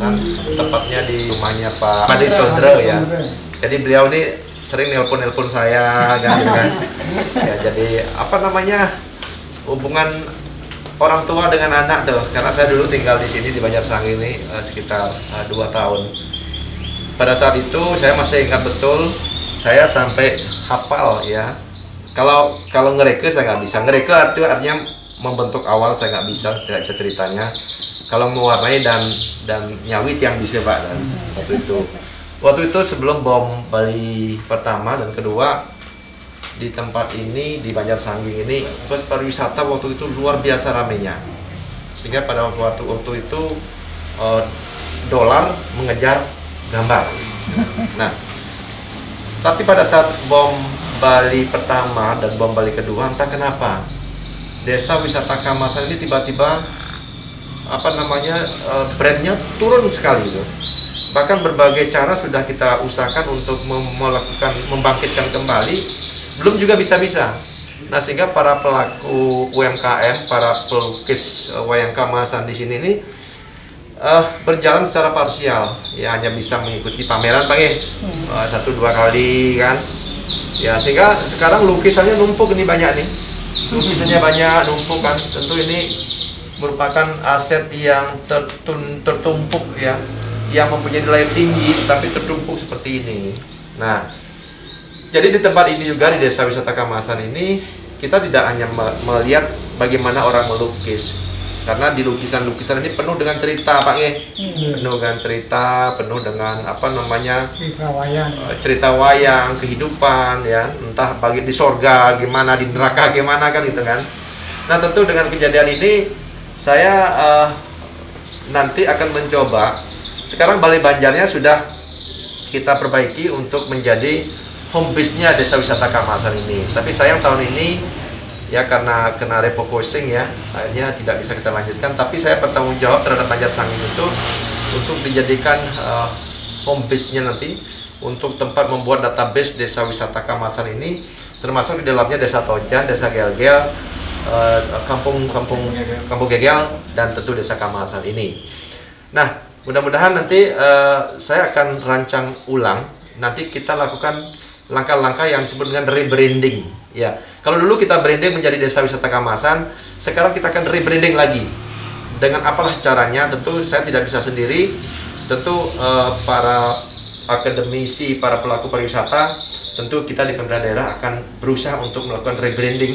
Kamasan, tepatnya di rumahnya Pak Made Sondre ya. Jadi beliau ini sering nelpon saya kan, gitu kan. Ya, jadi apa namanya, hubungan orang tua dengan anak tuh, karena saya dulu tinggal di sini di Banjarsanggi ini sekitar 2 tahun. Pada saat itu saya masih ingat betul, saya sampai hafal ya. Kalau ngereke saya nggak bisa. Ngereke artinya membentuk awal saya nggak bisa, tidak bisa ceritanya. Kalau mewarnai dan nyawit yang bisa Pak. Dan waktu itu sebelum bom Bali pertama dan kedua, di tempat ini di Banjarsanggi ini bus pariwisata waktu itu luar biasa ramenya, sehingga pada waktu itu dolar mengejar gambar. Nah, tapi pada saat bom Bali pertama dan bom Bali kedua, entah kenapa desa wisata Kamasan ini tiba-tiba brandnya turun sekali itu. Bahkan berbagai cara sudah kita usahakan untuk melakukan membangkitkan kembali, belum juga bisa-bisa. Nah, sehingga para pelaku UMKM, para pelukis wayang Kamasan di sini ini berjalan secara parsial, ya hanya bisa mengikuti pameran Pak 1-2 kali kan. Ya, sehingga sekarang lukisannya numpuk ini banyak nih. Lukisannya banyak numpuk kan. Tentu ini merupakan aset yang tertumpuk ya, yang mempunyai nilai tinggi tapi tertumpuk seperti ini. Nah, jadi di tempat ini juga di Desa Wisata Kamasan ini kita tidak hanya melihat bagaimana orang melukis, karena di lukisan-lukisan ini penuh dengan cerita Pak penuh dengan cerita, penuh dengan cerita wayang kehidupan ya, entah bagi di sorga gimana, di neraka gimana kan gitu kan. Nah, tentu dengan kejadian ini saya nanti akan mencoba. Sekarang Balai Banjarnya sudah kita perbaiki untuk menjadi home base-nya Desa Wisata Kamasan ini. Tapi sayang tahun ini ya karena kena refocusing ya, akhirnya tidak bisa kita lanjutkan. Tapi saya bertanggung jawab terhadap Banjarsanggi itu untuk dijadikan home base-nya nanti untuk tempat membuat database Desa Wisata Kamasan ini, termasuk di dalamnya Desa Tojan, Desa Gel-Gel, Kampung Gegel, dan tentu Desa Kamasan ini. Nah, mudah-mudahan nanti saya akan rancang ulang. Nanti kita lakukan langkah-langkah yang disebut dengan rebranding. Ya, kalau dulu kita branding menjadi Desa Wisata Kamasan, sekarang kita akan rebranding lagi. Dengan apalah caranya? Tentu saya tidak bisa sendiri. Tentu para akademisi, para pelaku pariwisata, tentu kita di pemerintah daerah akan berusaha untuk melakukan rebranding,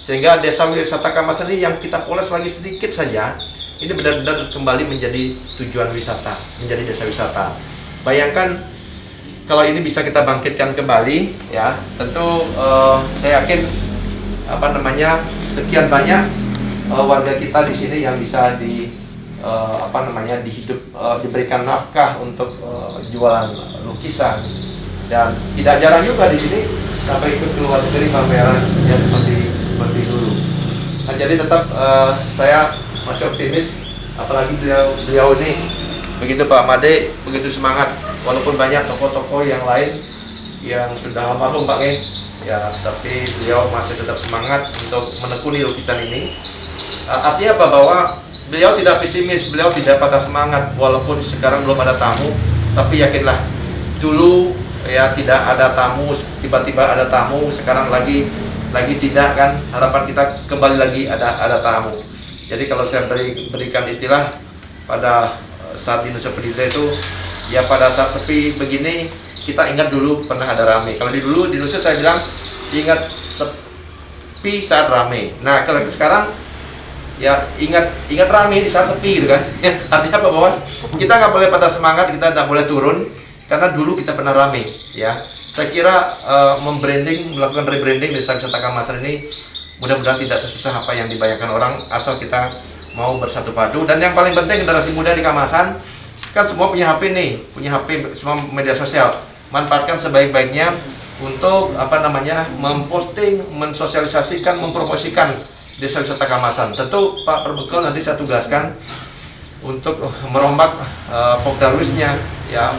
sehingga Desa Wisata Kamasan ini yang kita poles lagi sedikit saja, ini benar-benar kembali menjadi tujuan wisata, menjadi desa wisata. Bayangkan kalau ini bisa kita bangkitkan kembali, ya tentu saya yakin sekian banyak warga kita di sini yang bisa diberikan nafkah untuk jualan lukisan, dan tidak jarang juga di sini sampai ikut keluar negeri pameran ya seperti dulu. Nah, jadi tetap saya masih optimis, apalagi beliau ini begitu Pak Made begitu semangat, walaupun banyak tokoh-tokoh yang lain yang sudah almarhum Pak ya, tapi beliau masih tetap semangat untuk menekuni lukisan ini. Artinya apa? Bahwa beliau tidak pesimis, beliau tidak patah semangat walaupun sekarang belum ada tamu, tapi yakinlah dulu ya tidak ada tamu, tiba-tiba ada tamu, sekarang lagi tidak kan, harapan kita kembali lagi ada tamu. Jadi kalau saya berikan istilah pada saat di Nusa Penida itu, ya pada saat sepi begini kita ingat dulu pernah ada rame. Kalau dulu di Nusa saya bilang ingat sepi saat rame. Nah, kalau sekarang ya ingat rame di saat sepi gitu kan. Artinya apa? Bahwa kita nggak boleh patah semangat, kita nggak boleh turun, karena dulu kita pernah rame ya. Saya kira melakukan rebranding Desa Wisata Kamasan ini mudah-mudahan tidak sesusah apa yang dibayangkan orang, asal kita mau bersatu padu. Dan yang paling penting, generasi muda di Kamasan kan semua punya HP nih, semua media sosial. Manfaatkan sebaik-baiknya untuk memposting, mensosialisasikan, mempromosikan Desa Wisata Kamasan. Tentu Pak Perbekal nanti saya tugaskan untuk merombak Pokdarwisnya ya,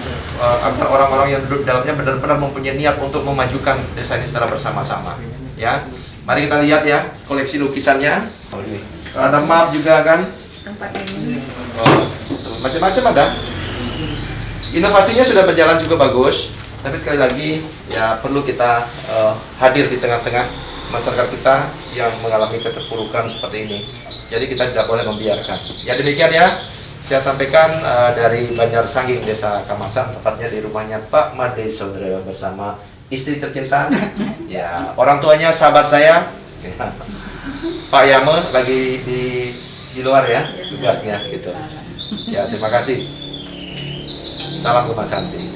agar orang-orang yang duduk di dalamnya benar-benar mempunyai niat untuk memajukan desa ini secara bersama-sama ya. Mari kita lihat ya koleksi lukisannya. Ada map juga kan. Tempat ini. Macam-macam ada. Inovasinya sudah berjalan juga bagus, tapi sekali lagi ya perlu kita hadir di tengah-tengah masyarakat kita yang mengalami keterpurukan seperti ini. Jadi kita tidak boleh membiarkan. Ya demikian ya, saya sampaikan dari Banjarsanging, Desa Kamasan, tepatnya di rumahnya Pak Made Saudara bersama istri tercinta, ya orang tuanya sahabat saya, Pak Yame lagi di luar ya tugasnya gitu. Ya terima kasih. Salam Rumah Santi.